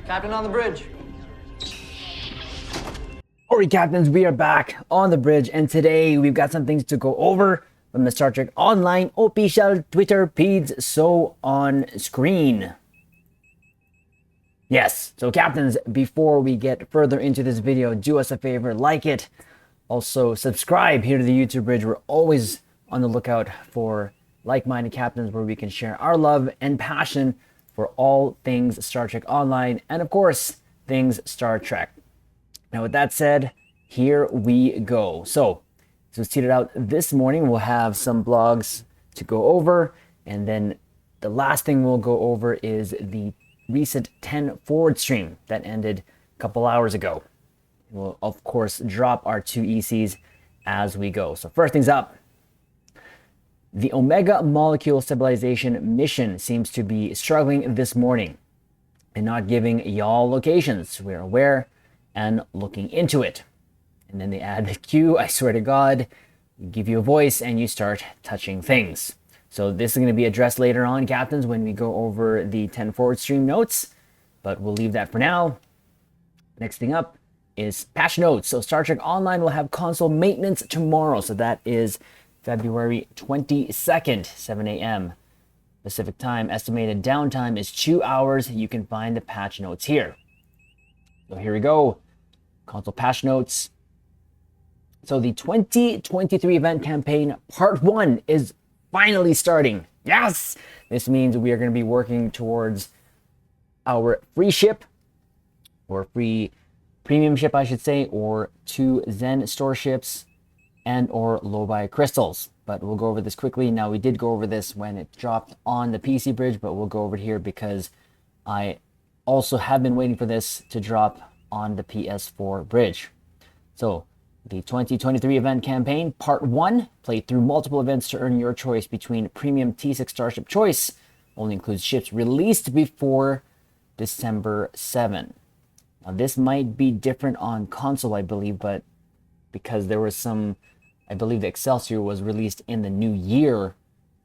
Captain on the bridge. Alright, Captains, we are back on the bridge, and today we've got some things to go over from the Star Trek Online official Twitter feeds, so on screen. Yes, so Captains, before we get further into this video, do us a favor, like it. Also, subscribe here to the YouTube bridge. We're always on the lookout for like-minded Captains where we can share our love and passion for all things Star Trek Online, and of course, things Star Trek. Now, with that said, here we go. So, as was tweeted out this morning, we'll have some blogs to go over, and then the last thing we'll go over is the recent 10 forward stream that ended a couple hours ago. We'll, of course, drop our two ECs as we go. So, first things up, the Omega Molecule Stabilization mission seems to be struggling this morning and not giving y'all locations. We're aware and looking into it. And then they add the Q, I swear to God, give you a voice and you start touching things. So this is going to be addressed later on, Captains, when we go over the 10 forward stream notes, but we'll leave that for now. Next thing up is patch notes. So Star Trek Online will have console maintenance tomorrow. So that is February 22nd, 7 a.m. Pacific time. Estimated downtime is 2 hours. You can find the patch notes here. So here we go, console patch notes. So the 2023 event campaign part 1 is finally starting. Yes! This means we are going to be working towards our free ship, or free premium ship, I should say, or 2 Zen store ships, and or low-buy crystals. But we'll go over this quickly. Now, we did go over this when it dropped on the PC bridge, but we'll go over it here because I also have been waiting for this to drop on the PS4 bridge. So, the 2023 event campaign, part 1, play through multiple events to earn your choice between premium T6 Starship choice. Only includes ships released before December 7. Now, this might be different on console, I believe, but because there was some, I believe the Excelsior was released in the new year,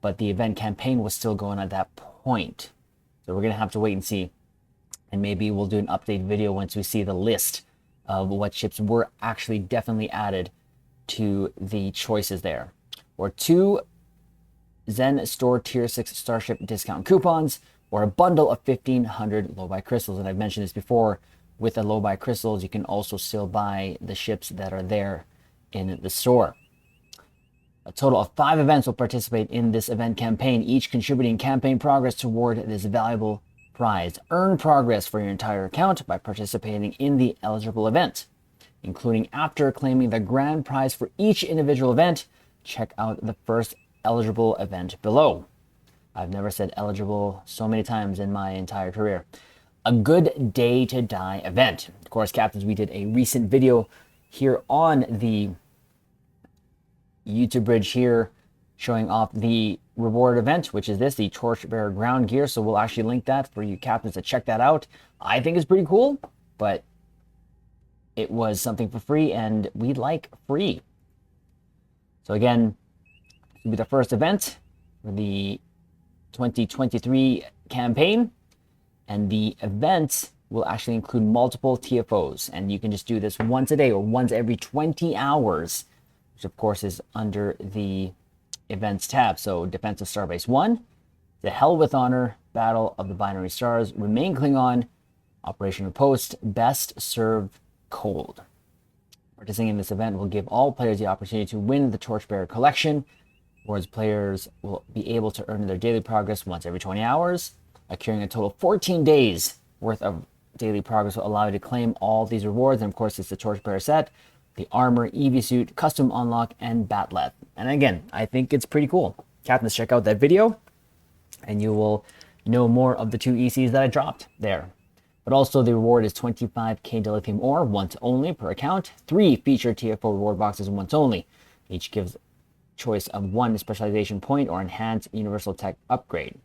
but the event campaign was still going at that point. So we're going to have to wait and see. And maybe we'll do an update video once we see the list of what ships were actually definitely added to the choices there. Or 2 Zen Store Tier 6 Starship discount coupons, or a bundle of 1,500 low-buy crystals. And I've mentioned this before, with the low-buy crystals, you can also still buy the ships that are there in the store. A total of 5 events will participate in this event campaign, each contributing campaign progress toward this valuable prize. Earn progress for your entire account by participating in the eligible event, including after claiming the grand prize for each individual event. Check out the first eligible event below. I've never said eligible so many times in my entire career. A Good Day to Die event. Of course, Captains, we did a recent video here on the YouTube bridge here showing off the reward event, which is this, the Torchbearer ground gear. So we'll actually link that for you Captains to check that out. I think it's pretty cool, but it was something for free, and we like free. So again, this will be the first event for the 2023 campaign, and the event will actually include multiple TFOs, and you can just do this once a day or once every 20 hours, which of course is under the events tab. So Defense of Starbase 1, The Hell with Honor, Battle of the Binary Stars, Remain Klingon, Operation Riposte, Best Served Cold. Participating in this event will give all players the opportunity to win the Torchbearer collection, whereas players will be able to earn their daily progress once every 20 hours. Accruing a total of 14 days worth of daily progress will allow you to claim all these rewards. And of course, it's the Torchbearer set, the armor, EV suit, custom unlock, and Batlet. And again, I think it's pretty cool. Captains, check out that video, and you will know more of the 2 ECs that I dropped there. But also, the reward is 25k dilithium ore, once only per account. 3 featured TFO reward boxes, once only. Each gives choice of 1 specialization point or enhanced universal tech upgrade.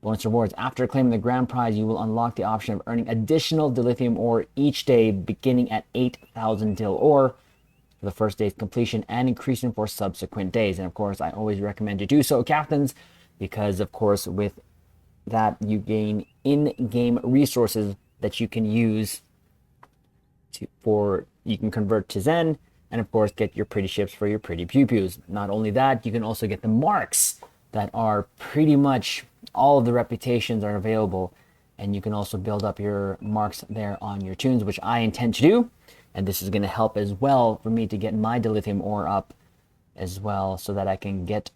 Bonus rewards. After claiming the grand prize, you will unlock the option of earning additional dilithium ore each day, beginning at 8,000 dil ore for the first day's completion and increasing for subsequent days. And of course, I always recommend you do so, Captains, because of course, with that you gain in-game resources that you can use you can convert to Zen, and of course get your pretty ships for your pretty pew-pews. Not only that, you can also get the marks that are pretty much all of the reputations are available, and you can also build up your marks there on your tunes, which I intend to do. And this is going to help as well for me to get my dilithium ore up as well, so that I can get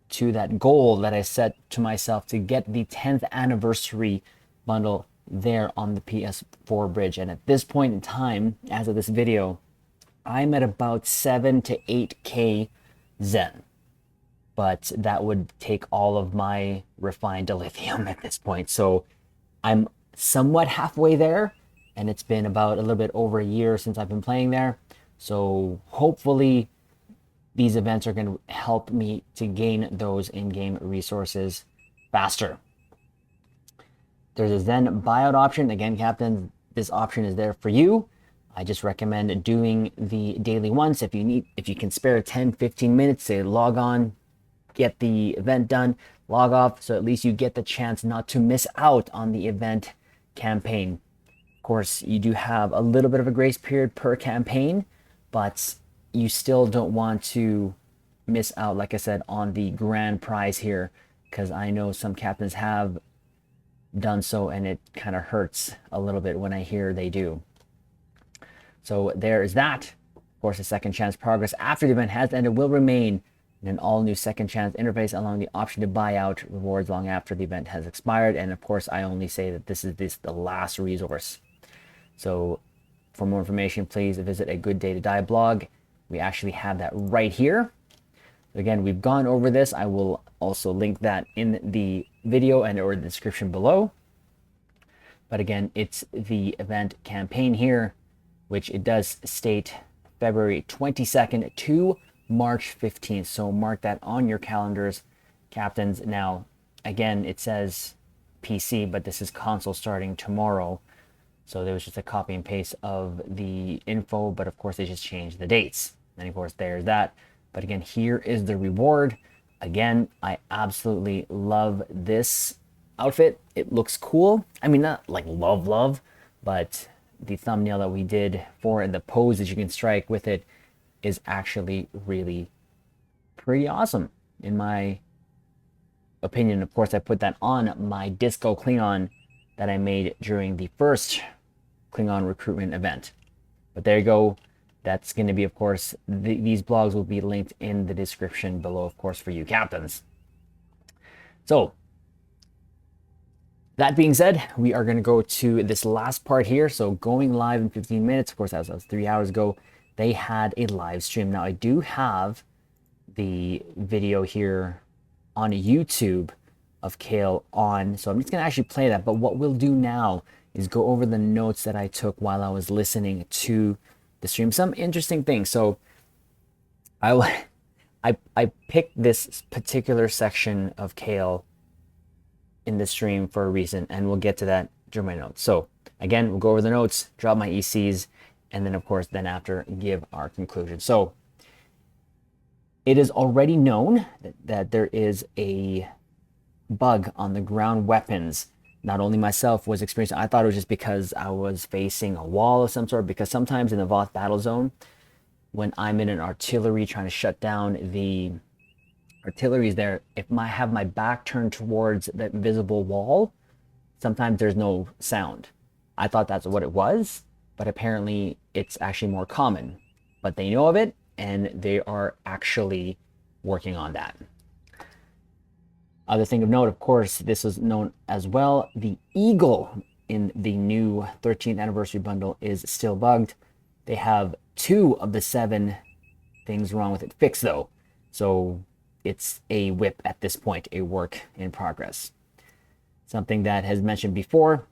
to that goal that I set to myself to get the 10th anniversary bundle there on the PS4 bridge. And at this point in time, as of this video, I'm at about 7 to 8k Zen. But that would take all of my refined dilithium at this point. So I'm somewhat halfway there, and it's been about a little bit over a year since I've been playing there. So hopefully these events are going to help me to gain those in-game resources faster. There's a Zen buyout option. Again, Captain, this option is there for you. I just recommend doing the daily once. If you can spare 10-15 minutes, say log on, get the event done, log off, so at least you get the chance not to miss out on the event campaign. Of course, you do have a little bit of a grace period per campaign, but you still don't want to miss out, like I said, on the grand prize here, because I know some captains have done so, and it kind of hurts a little bit when I hear they do. So there is that. Of course, the second chance progress after the event has ended will remain in an all-new second chance interface, along the option to buy out rewards long after the event has expired. And of course, I only say that this is the last resource. So for more information, please visit a Good Day to Die blog. We actually have that right here. Again, we've gone over this. I will also link that in the video and or the description below. But again, it's the event campaign here, which it does state February 22nd to March 15th. So mark that on your calendars, captains. Now, again, it says PC, but this is console starting tomorrow. So there was just a copy and paste of the info, but of course they just changed the dates. And of course there's that. But again, here is the reward. Again, I absolutely love this outfit. It looks cool. I mean, not like love, but the thumbnail that we did for it and the pose that you can strike with it is actually really pretty awesome, in my opinion. Of course, I put that on my Disco Klingon that I made during the first Klingon recruitment event. But there you go. That's going to be, of course, these blogs will be linked in the description below, of course, for you captains. So that being said, we are going to go to this last part here. So going live in 15 minutes, of course, as was 3 hours ago, they had a live stream. Now I do have the video here on YouTube of Kale on, so I'm just going to actually play that. But what we'll do now is go over the notes that I took while I was listening to the stream. Some interesting things. So I picked this particular section of Kale in the stream for a reason, and we'll get to that during my notes. So again, we'll go over the notes, drop my ECs, and then of course, then after, give our conclusion. So it is already known that there is a bug on the ground weapons. Not only myself was experiencing, I thought it was just because I was facing a wall of some sort, because sometimes in the Voth battle zone, when I'm in an artillery trying to shut down the artillery there, if I have my back turned towards that visible wall, sometimes there's no sound. I thought that's what it was, but apparently it's actually more common. But they know of it, and they are actually working on that. Other thing of note, of course, this is known as well. The Eagle in the new 13th anniversary bundle is still bugged. They have 2 of the 7 things wrong with it fixed though. So it's a whip at this point, a work in progress. Something that has mentioned before,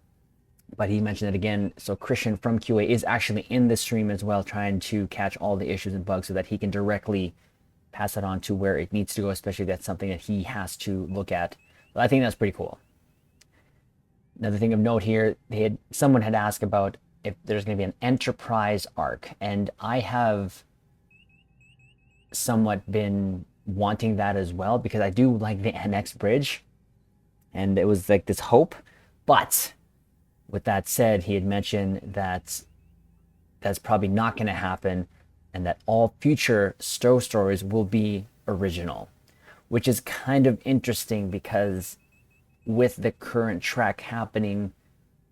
but he mentioned it again. So Christian from QA is actually in the stream as well, trying to catch all the issues and bugs so that he can directly pass it on to where it needs to go, especially if that's something that he has to look at. But I think that's pretty cool. Another thing of note here, someone had asked about if there's going to be an Enterprise arc, and I have somewhat been wanting that as well, because I do like the NX bridge, and it was like this hope. But with that said, he had mentioned that that's probably not going to happen, and that all future Stowe stories will be original, which is kind of interesting because with the current trek happening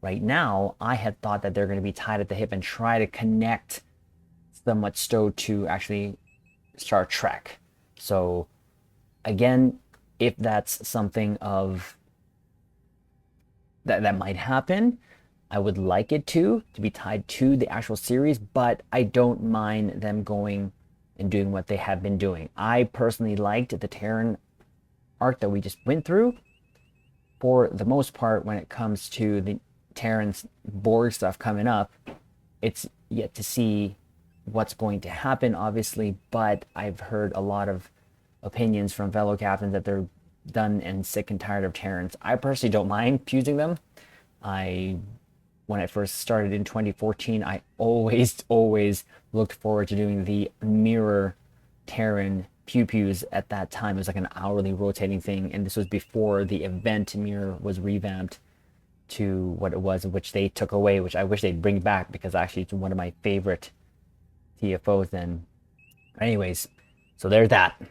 right now, I had thought that they're going to be tied at the hip and try to connect somewhat Stowe to actually Star Trek. So again, if that's something of that might happen, I would like it to be tied to the actual series, but I don't mind them going and doing what they have been doing. I personally liked the Terran arc that we just went through. For the most part, when it comes to the Terran's Borg stuff coming up, it's yet to see what's going to happen, obviously, but I've heard a lot of opinions from fellow captains that they're done and sick and tired of Terrans. I personally don't mind fusing them. When I first started in 2014, I always looked forward to doing the mirror Terran pew-pews at that time. It was like an hourly rotating thing, and this was before the event mirror was revamped to what it was, which they took away, which I wish they'd bring back because actually it's one of my favorite TFOs then. Anyways, so there's that.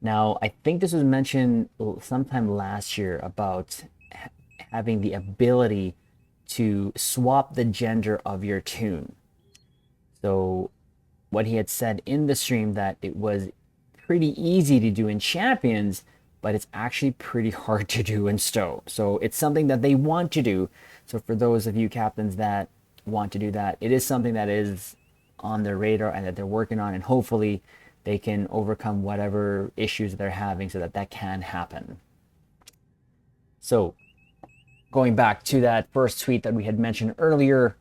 Now, I think this was mentioned sometime last year about having the ability to swap the gender of your tune. So what he had said in the stream that it was pretty easy to do in Champions, but it's actually pretty hard to do in Stowe. So it's something that they want to do. So for those of you captains that want to do that, it is something that is on their radar and that they're working on, and hopefully they can overcome whatever issues they're having so that that can happen. So going back to that first tweet that we had mentioned earlier,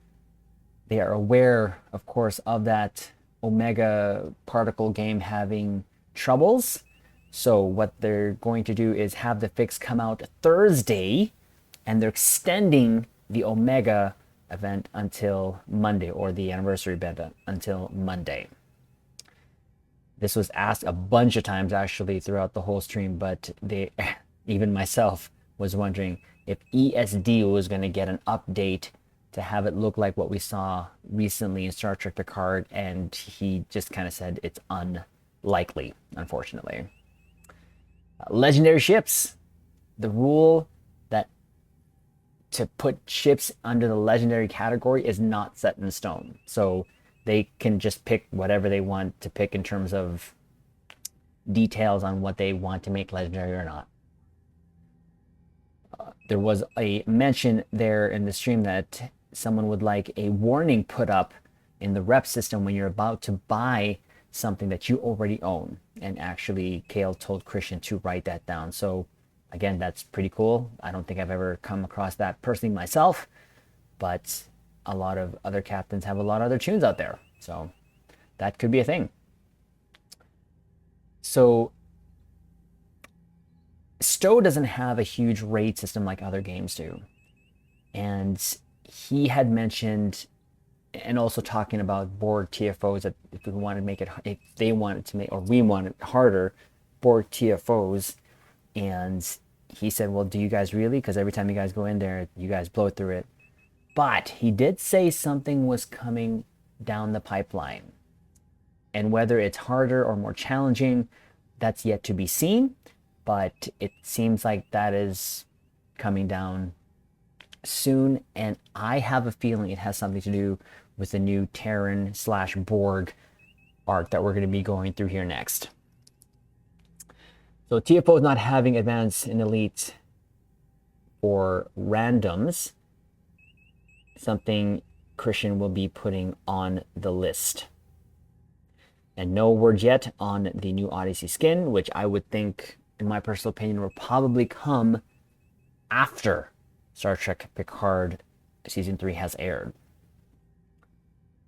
they are aware, of course, of that Omega particle game having troubles. So what they're going to do is have the fix come out Thursday, and they're extending the Omega event until Monday, or the anniversary beta until Monday. This was asked a bunch of times actually throughout the whole stream, but they, even myself, was wondering if ESD was going to get an update to have it look like what we saw recently in Star Trek Picard, and he just kind of said it's unlikely, unfortunately. Legendary ships. The rule that to put ships under the legendary category is not set in stone. So they can just pick whatever they want to pick in terms of details on what they want to make legendary or not. There was a mention there in the stream that someone would like a warning put up in the rep system when you're about to buy something that you already own. And actually, Kale told Christian to write that down. So again, that's pretty cool. I don't think I've ever come across that personally myself, but a lot of other captains have a lot of other tunes out there. So that could be a thing. So Stowe doesn't have a huge raid system like other games do. And he had mentioned, and also talking about Borg TFOs, that if we want to make it, if they wanted to make, or we want it harder, Borg TFOs. And he said, well, do you guys really? Because every time you guys go in there, you guys blow through it. But he did say something was coming down the pipeline. And whether it's harder or more challenging, that's yet to be seen. But it seems like that is coming down soon. And I have a feeling it has something to do with the new Terran / Borg arc that we're going to be going through here next. So TFO is not having advanced in elite for randoms, something Christian will be putting on the list. And no word yet on the new Odyssey skin, which I would think, in my personal opinion, will probably come after Star Trek Picard Season 3 has aired.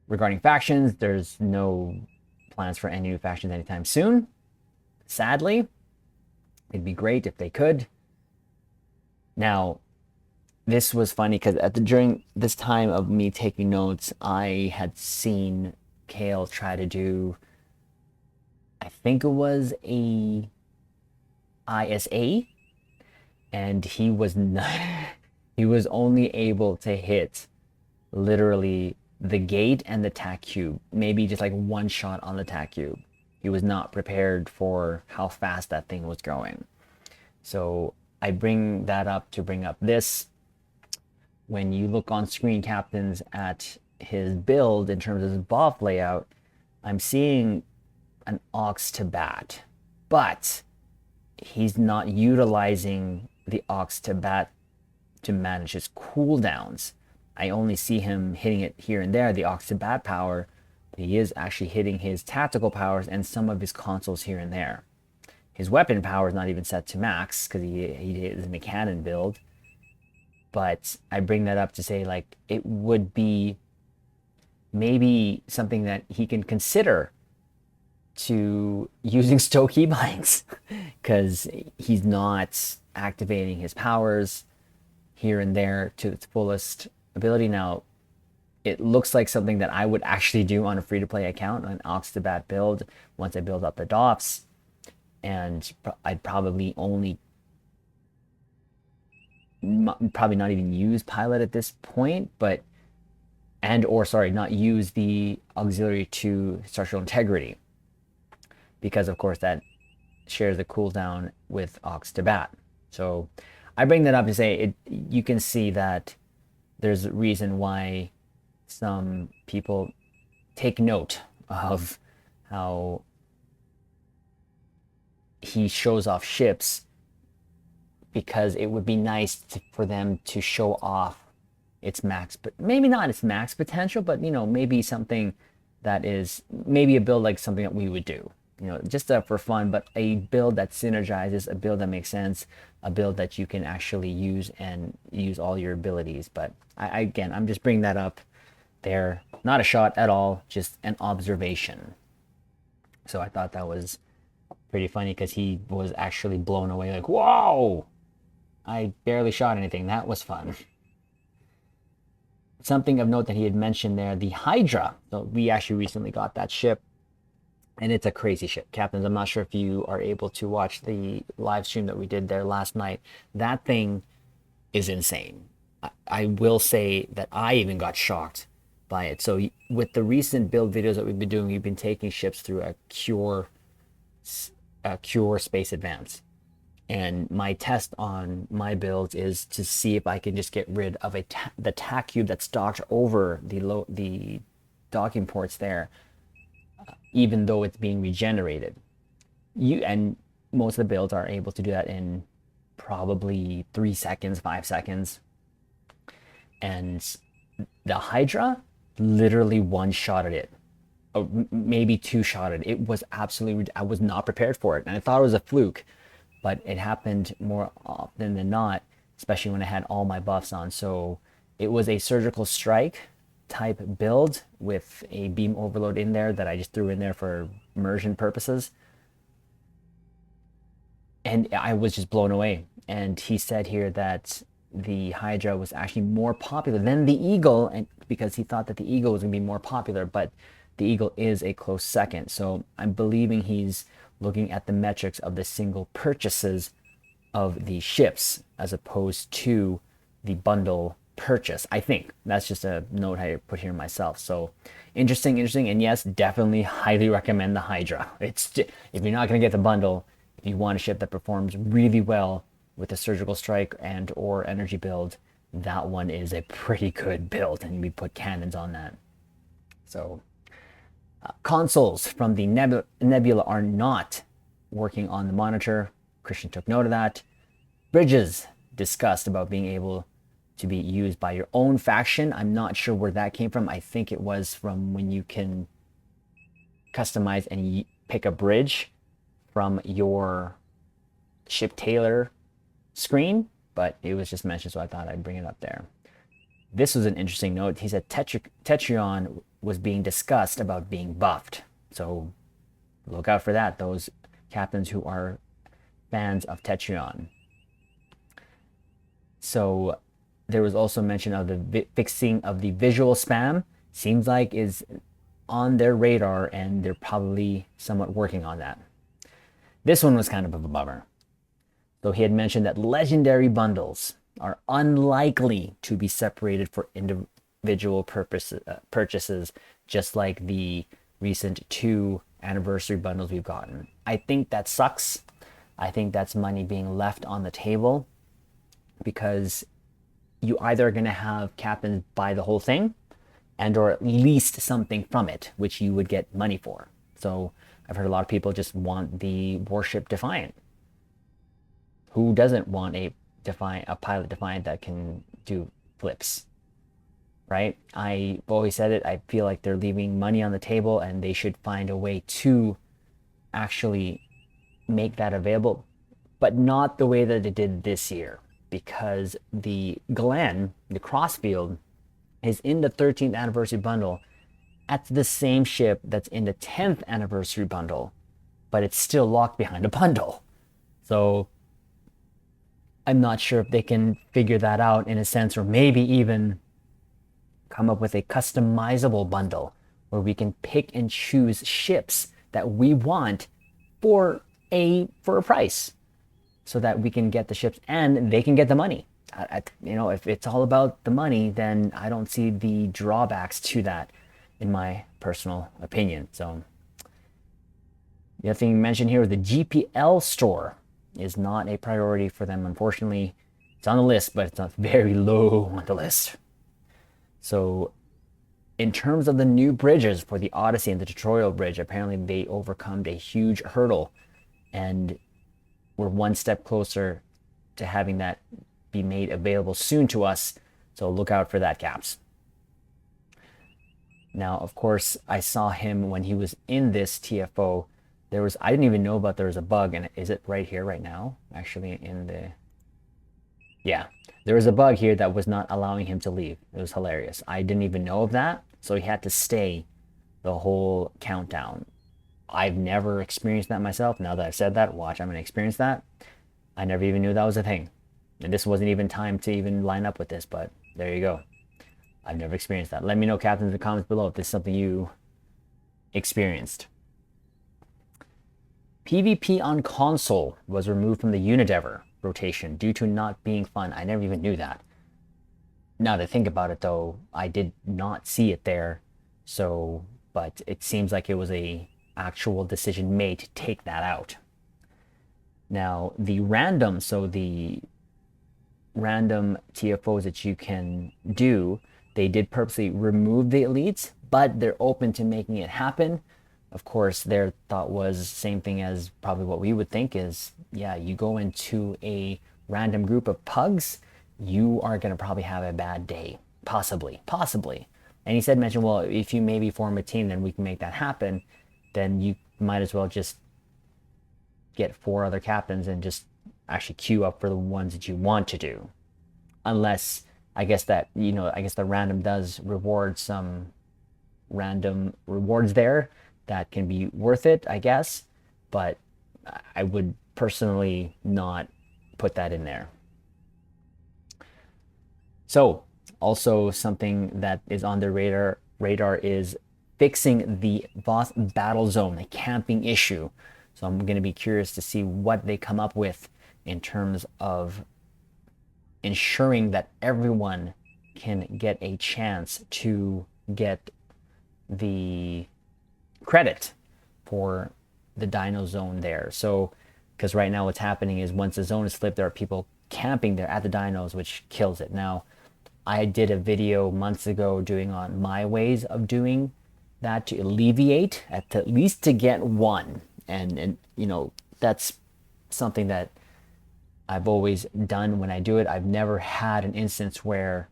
Regarding factions, there's no plans for any new factions anytime soon. Sadly, it'd be great if they could. Now, this was funny because during this time of me taking notes, I had seen Kale try to do, I think it was a ISA, and he was not He was only able to hit literally the gate and the tack cube, maybe just like one shot on the tack cube. He was not prepared for how fast that thing was going. So I bring that up to bring up this. When you look on screen, captains, at his build in terms of his buff layout, I'm seeing an Ox to Bat, but he's not utilizing the Ox to Bat to manage his cooldowns. I only see him hitting it here and there, the Ox to Bat power. He is actually hitting his tactical powers and some of his consoles here and there. His weapon power is not even set to max because he is in a cannon build. But I bring that up to say, like, it would be maybe something that he can consider to using Stow keybinds because he's not activating his powers here and there to its fullest ability. Now, it looks like something that I would actually do on a free-to-play account, an Ox to Bat build, once I build up the DOPS. And I'd probably not even use Pilot at this point, but not use the auxiliary to structural integrity, because of course that shares the cooldown with Ox to Bat. So I bring that up to say you can see that there's a reason why some people take note of how he shows off ships, because it would be nice for them to show off its max, but maybe not its max potential, but maybe something that is maybe a build like something that we would do, just for fun, but a build that synergizes, a build that makes sense, a build that you can actually use and use all your abilities. But I'm just bringing that up there, not a shot at all, just an observation. So I thought that was pretty funny because he was actually blown away, like, whoa, I barely shot anything. That was fun. Something of note that he had mentioned there, the Hydra. So we actually recently got that ship, and it's a crazy ship. Captains, I'm not sure if you are able to watch the live stream that we did there last night. That thing is insane. I will say that I even got shocked by it. So with the recent build videos that we've been doing, we've been taking ships through a Cure Space Advance. And my test on my builds is to see if I can just get rid of the tack cube that's docked over the docking ports there, even though it's being regenerated. And most of the builds are able to do that in probably 3 seconds, 5 seconds. And the Hydra literally one-shotted it. Or maybe two-shotted. It was absolutely, I was not prepared for it. And I thought it was a fluke, but it happened more often than not, especially when I had all my buffs on. So it was a surgical strike type build with a beam overload in there that I just threw in there for immersion purposes. And I was just blown away. And he said here that the Hydra was actually more popular than the Eagle, and because he thought that the Eagle was going to be more popular, but the Eagle is a close second. So I'm believing he's looking at the metrics of the single purchases of the ships as opposed to the bundle purchase. I think that's just a note I put here myself. So interesting. And yes, definitely highly recommend the Hydra. If you're not going to get the bundle, if you want a ship that performs really well with a surgical strike and or energy build, that one is a pretty good build, and we put cannons on that. So consoles from the Nebula are not working on the monitor. Christian took note of that. Bridges discussed about being able to be used by your own faction. I'm not sure where that came from. I think it was from when you can customize and pick a bridge from your ship tailor screen, but it was just mentioned, so I thought I'd bring it up there. This was an interesting note. He said Tetrion was being discussed about being buffed. So look out for that, those captains who are fans of Tetrion. So there was also mention of the fixing of the visual spam. Seems like is on their radar, and they're probably somewhat working on that. This one was kind of a bummer. So he had mentioned that legendary bundles are unlikely to be separated for individual purchases, just like the recent 2 anniversary bundles we've gotten. I think that sucks. I think that's money being left on the table, because you either are going to have captains buy the whole thing and or at least something from it, which you would get money for. So I've heard a lot of people just want the warship Defiant. Who doesn't want a pilot Defiant that can do flips, right? I've always said it. I feel like they're leaving money on the table, and they should find a way to actually make that available, but not the way that they did this year, because the Glen, the Crossfield, is in the 13th anniversary bundle at the same ship that's in the 10th anniversary bundle, but it's still locked behind a bundle. So I'm not sure if they can figure that out in a sense, or maybe even come up with a customizable bundle where we can pick and choose ships that we want for a price, so that we can get the ships and they can get the money. If it's all about the money, then I don't see the drawbacks to that, in my personal opinion. So the other thing you mentioned here, the GPL store is not a priority for them, unfortunately. It's on the list, but it's not very low on the list. So in terms of the new bridges for the Odyssey and the Tutorial Bridge, apparently they overcome a huge hurdle, and we're one step closer to having that be made available soon to us. So look out for that, Caps. Now, of course, I saw him when he was in this TFO. I didn't even know about there was a bug, and is it right here right now? Actually, yeah, there was a bug here that was not allowing him to leave. It was hilarious. I didn't even know of that, so he had to stay the whole countdown. I've never experienced that myself. Now that I've said that, watch, I'm going to experience that. I never even knew that was a thing. And this wasn't even time to even line up with this, but there you go. I've never experienced that. Let me know, captains, in the comments below if this is something you experienced. PvP on console was removed from the Unidever rotation due to not being fun. I never even knew that. Now to think about it, though, I did not see it there. So, but it seems like it was a actual decision made to take that out. Now, the random TFOs that you can do, they did purposely remove the elites, but they're open to making it happen. Of course, their thought was same thing as probably what we would think is, yeah, you go into a random group of pugs, you are going to probably have a bad day. Possibly. And he mentioned, well, if you maybe form a team, then we can make that happen. Then you might as well just get 4 other captains and just actually queue up for the ones that you want to do. Unless, I guess the random does reward some random rewards there that can be worth it, I guess. But I would personally not put that in there. So, also something that is on the radar is fixing the boss battle zone, the camping issue. So I'm going to be curious to see what they come up with in terms of ensuring that everyone can get a chance to get the credit for the dino zone there. So, because right now what's happening is once the zone is flipped, there are people camping there at the dinos, which kills it. Now, I did a video months ago doing on my ways of doing that to alleviate, at least to get one. And that's something that I've always done when I do it. I've never had an instance where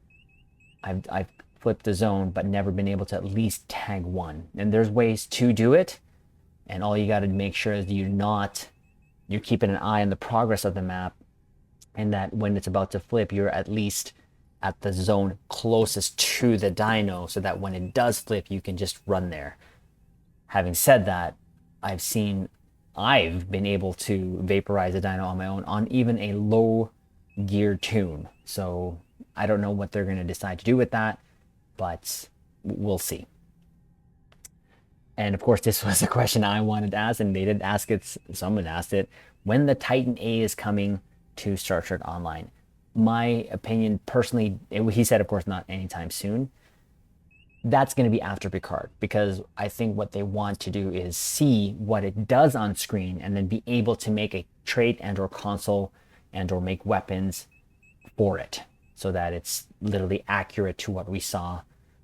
I've flipped the zone but never been able to at least tag one. And there's ways to do it, and all you got to make sure is you're keeping an eye on the progress of the map, and that when it's about to flip, you're at least at the zone closest to the dino, so that when it does flip, you can just run there. Having said that, I've been able to vaporize a dino on my own on even a low gear tune. So I don't know what they're going to decide to do with that, but we'll see. And of course, this was a question I wanted to ask, and they did ask it. Someone asked it: when the Titan A is coming to Star Trek Online. my opinion personally, he said, of course, not anytime soon. That's going to be after Picard, because I think what they want to do is see what it does on screen and then be able to make a trait and or console and or make weapons for it, so that it's literally accurate to what we saw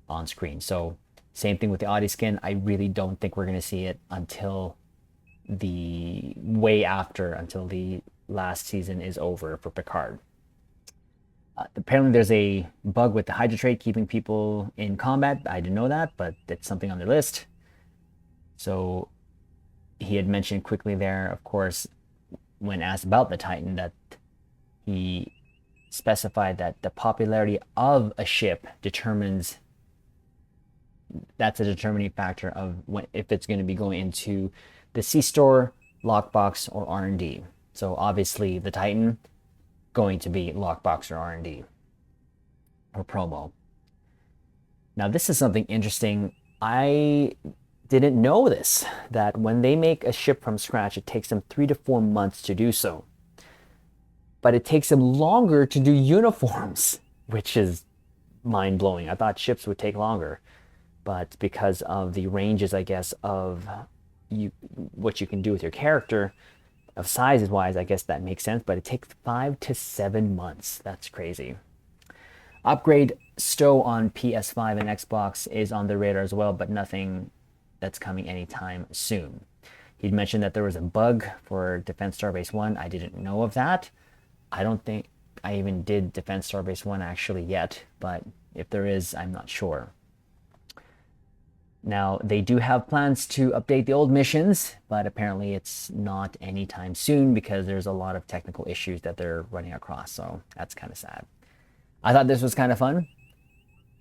on screen. So same thing with the Audi skin. I really don't think we're going to see it until the way after, until the last season is over for Picard. Apparently there's a bug with the Hydra trait keeping people in combat. I didn't know that, but it's something on their list. So he had mentioned quickly there, of course, when asked about the Titan, that he specified that the popularity of a ship that's a determining factor of if it's going to be going into the C-Store, Lockbox, or R&D. So obviously the Titan going to be Lockbox or R&D or promo. Now this is something interesting. I didn't know this, that when they make a ship from scratch, it takes them 3 to 4 months to do so. But it takes them longer to do uniforms, which is mind-blowing. I thought ships would take longer, but because of the ranges, I guess, of what you can do with your character, of sizes wise, I guess that makes sense, but it takes 5 to 7 months. That's crazy. Upgrade Stowe on PS5 and Xbox is on the radar as well, but nothing that's coming anytime soon. He'd mentioned that there was a bug for Defense Starbase 1. I didn't know of that. I don't think I even did Defense Starbase 1 actually yet, but if there is, I'm not sure. Now, they do have plans to update the old missions, but apparently it's not anytime soon because there's a lot of technical issues that they're running across, so that's kind of sad. I thought this was kind of fun.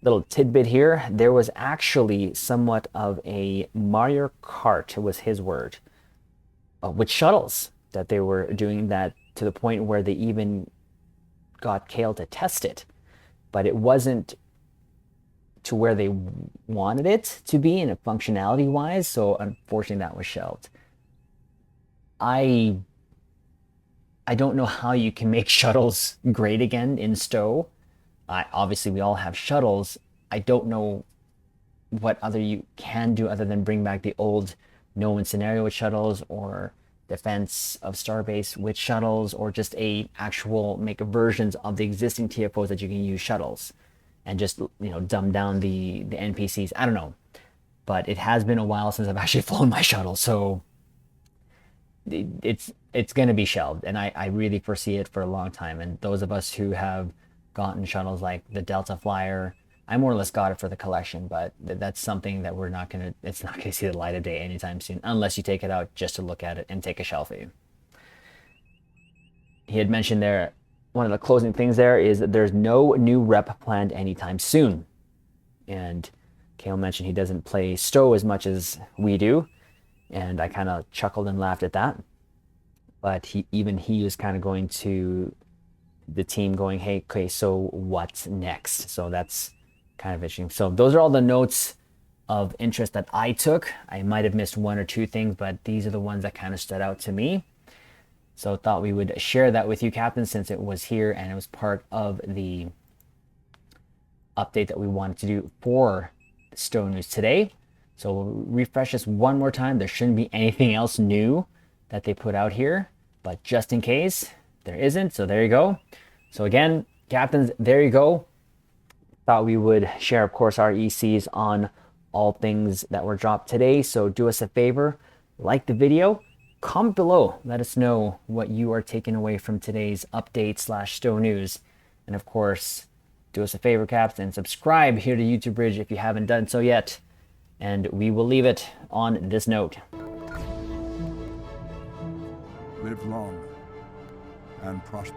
Little tidbit here, there was actually somewhat of a Mario Kart, was his word, with shuttles that they were doing that to the point where they even got Kale to test it, but it wasn't to where they wanted it to be in a functionality wise, so unfortunately that was shelved. I don't know how you can make shuttles great again in Stowe. Obviously we all have shuttles. I don't know what other you can do other than bring back the old known scenario with shuttles, or Defense of Starbase with shuttles, or just make versions of the existing TFOs that you can use shuttles, and just, dumb down the NPCs. I don't know. But it has been a while since I've actually flown my shuttle, so it's going to be shelved. And I really foresee it for a long time. And those of us who have gotten shuttles like the Delta Flyer, I more or less got it for the collection, but that's something that it's not going to see the light of day anytime soon, unless you take it out just to look at it and take a selfie. He had mentioned there, one of the closing things there is that there's no new rep planned anytime soon. And Kale mentioned he doesn't play Stowe as much as we do, and I kind of chuckled and laughed at that. But he was kind of going to the team going, hey, okay, so what's next? So that's kind of interesting. So those are all the notes of interest that I took. I might have missed 1 or 2 things, but these are the ones that kind of stood out to me. So I thought we would share that with you, Captain, since it was here and it was part of the update that we wanted to do for Stowe News today. So we'll refresh this one more time. There shouldn't be anything else new that they put out here, but just in case there isn't, so there you go. So again, Captains, there you go. Thought we would share, of course, our ECs on all things that were dropped today. So do us a favor, like the video, comment below, let us know what you are taking away from today's update / Stowe News. And of course, do us a favor, Caps, and subscribe here to YouTube Bridge if you haven't done so yet. And we will leave it on this note. Live long and prosper.